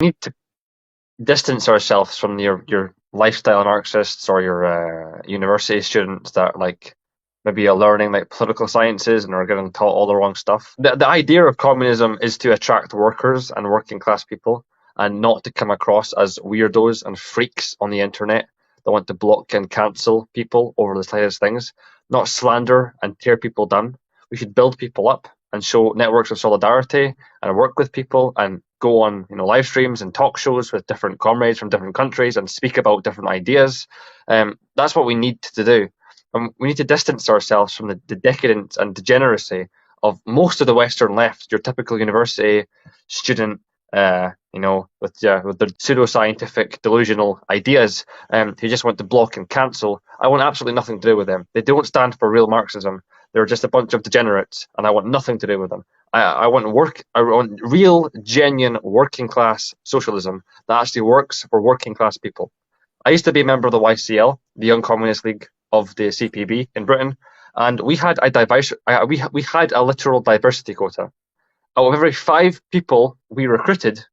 need to distance ourselves from your lifestyle Marxists or your university students that like maybe are learning like political sciences and are getting taught all the wrong stuff. The idea of communism is to attract workers and working class people and not to come across as weirdos and freaks on the internet that want to block and cancel people over the slightest things, not slander and tear people down. We should build people up and show networks of solidarity and work with people and go on, live streams and talk shows with different comrades from different countries and speak about different ideas. That's what we need to do. We need to distance ourselves from the decadence and degeneracy of most of the Western left, your typical university student, with their pseudoscientific delusional ideas, who just want to block and cancel. I want absolutely nothing to do with them. They don't stand for real Marxism. They're just a bunch of degenerates, and I want nothing to do with them. I want real, genuine working class socialism that actually works for working class people. I used to be a member of the YCL, the Young Communist League of the CPB in Britain, and we had a literal diversity quota. Out of every 5 people we recruited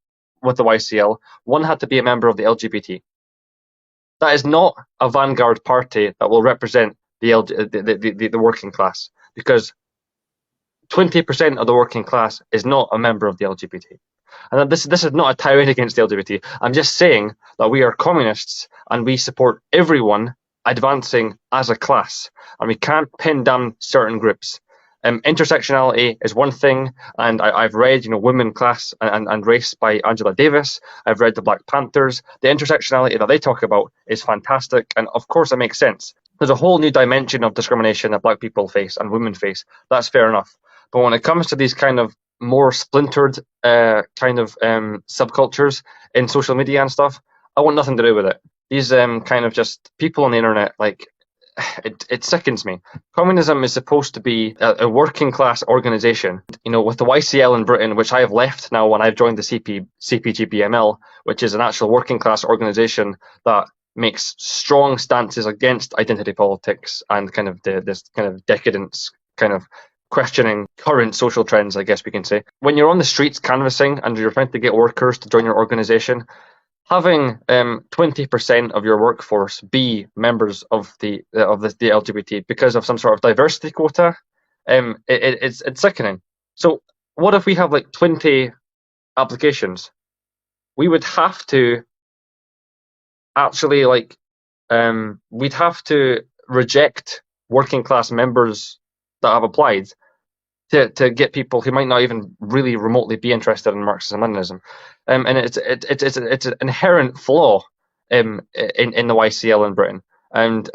with the YCL, 1 had to be a member of the LGBT. That is not a vanguard party that will represent the working class, because 20% of the working class is not a member of the LGBT. And this is not a tirade against the LGBT. I'm just saying that we are communists and we support everyone advancing as a class, and we can't pin down certain groups. Intersectionality is one thing, and I've read, Women, Class and Race by Angela Davis. I've read the Black Panthers. The intersectionality that they talk about is fantastic, and of course it makes sense. There's a whole new dimension of discrimination that black people face and women face. That's fair enough. But when it comes to these kind of more splintered subcultures in social media and stuff, I want nothing to do with it. These kind of just people on the internet, like, it sickens me. Communism is supposed to be a working class organization. With the YCL in Britain, which I have left now when I've joined the CPGBML, which is an actual working class organization that makes strong stances against identity politics and kind of this kind of decadence, kind of questioning current social trends, I guess we can say. When you're on the streets canvassing and you're trying to get workers to join your organization, having 20% of your workforce be members of the LGBT because of some sort of diversity quota, it's sickening. So what if we have like 20 applications? We would have to actually we'd have to reject working class members that have applied to get people who might not even really remotely be interested in Marxism-Leninism. And it's an inherent flaw in the YCL in Britain. And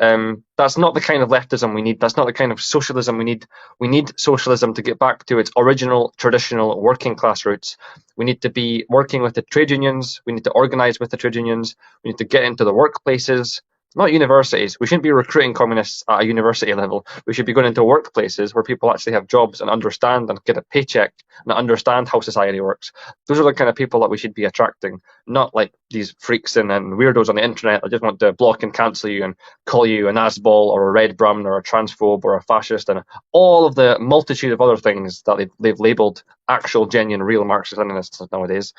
that's not the kind of leftism we need. That's not the kind of socialism we need. We need socialism to get back to its original, traditional working class roots. We need to be working with the trade unions. We need to organize with the trade unions. We need to get into the workplaces. Not universities. We shouldn't be recruiting communists at a university level. We should be going into workplaces where people actually have jobs and understand and get a paycheck and understand how society works. Those are the kind of people that we should be attracting, not like these freaks and weirdos on the internet that just want to block and cancel you and call you an assball or a red brum or a transphobe or a fascist and all of the multitude of other things that they've labelled actual, genuine, real Marxist-Leninists nowadays.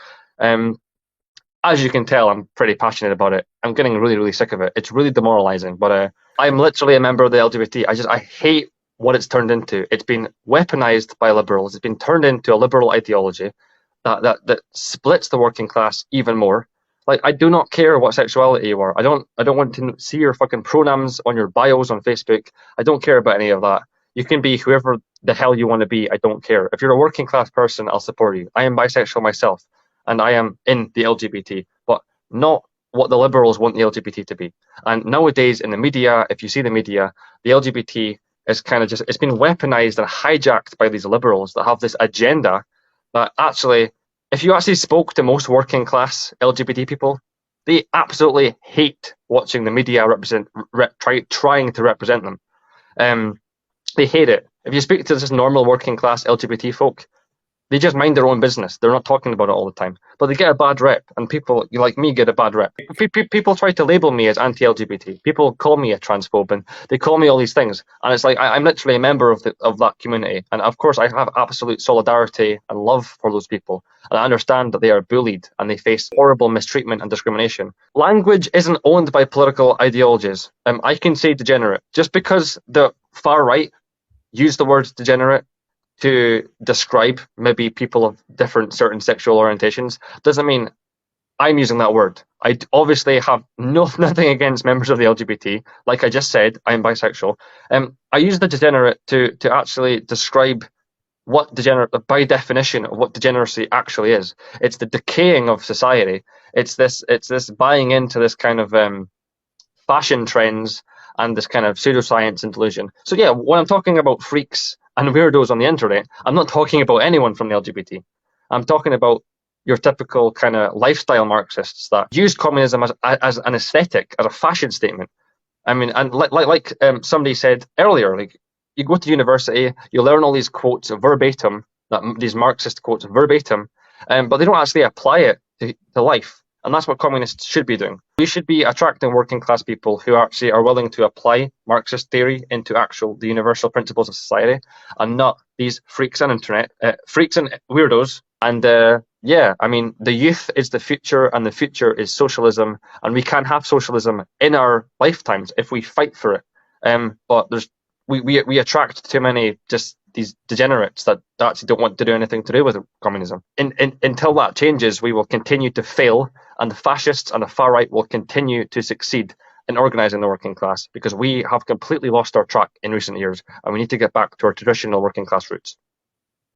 As you can tell, I'm pretty passionate about it. I'm getting really, really sick of it. It's really demoralizing, but I'm literally a member of the LGBT. I hate what it's turned into. It's been weaponized by liberals. It's been turned into a liberal ideology that splits the working class even more. Like, I do not care what sexuality you are. I don't want to see your fucking pronouns on your bios on Facebook. I don't care about any of that. You can be whoever the hell you want to be. I don't care. If you're a working class person, I'll support you. I am bisexual myself, and I am in the LGBT, but not what the liberals want the LGBT to be. And nowadays in the media, if you see the media, the LGBT is kind of just, it's been weaponized and hijacked by these liberals that have this agenda that actually, if you actually spoke to most working class LGBT people, they absolutely hate watching the media trying to represent them. They hate it. If you speak to just normal working class LGBT folk, They just mind their own business. They're not talking about it all the time. But they get a bad rep, and people like me get a bad rep. People try to label me as anti-LGBT. People call me a transphobe, and they call me all these things. And it's like I'm literally a member of that community. And of course, I have absolute solidarity and love for those people. And I understand that they are bullied and they face horrible mistreatment and discrimination. Language isn't owned by political ideologies. I can say degenerate. Just because the far right use the word degenerate to describe maybe people of different certain sexual orientations doesn't mean I'm using that word. I obviously have nothing against members of the LGBT. Like I just said, I'm bisexual. I use the degenerate to actually describe what degenerate, by definition, of what degeneracy actually is. It's the decaying of society. It's this buying into this kind of fashion trends and this kind of pseudoscience and delusion. So yeah, when I'm talking about freaks and weirdos on the internet, I'm not talking about anyone from the LGBT. I'm talking about your typical kind of lifestyle Marxists that use communism as an aesthetic, as a fashion statement. I mean, and like somebody said earlier, like you go to university, you learn all these quotes verbatim, these Marxist quotes verbatim, but they don't actually apply it to life. And that's what communists should be doing. We should be attracting working class people who actually are willing to apply Marxist theory into the universal principles of society, and not these freaks on internet, freaks and weirdos. And yeah, I mean, the youth is the future, and the future is socialism, and we can have socialism in our lifetimes if we fight for it. But we attract too many just these degenerates that actually don't want to do anything to do with communism. Until that changes, we will continue to fail, and the fascists and the far right will continue to succeed in organising the working class, because we have completely lost our track in recent years, and we need to get back to our traditional working class roots.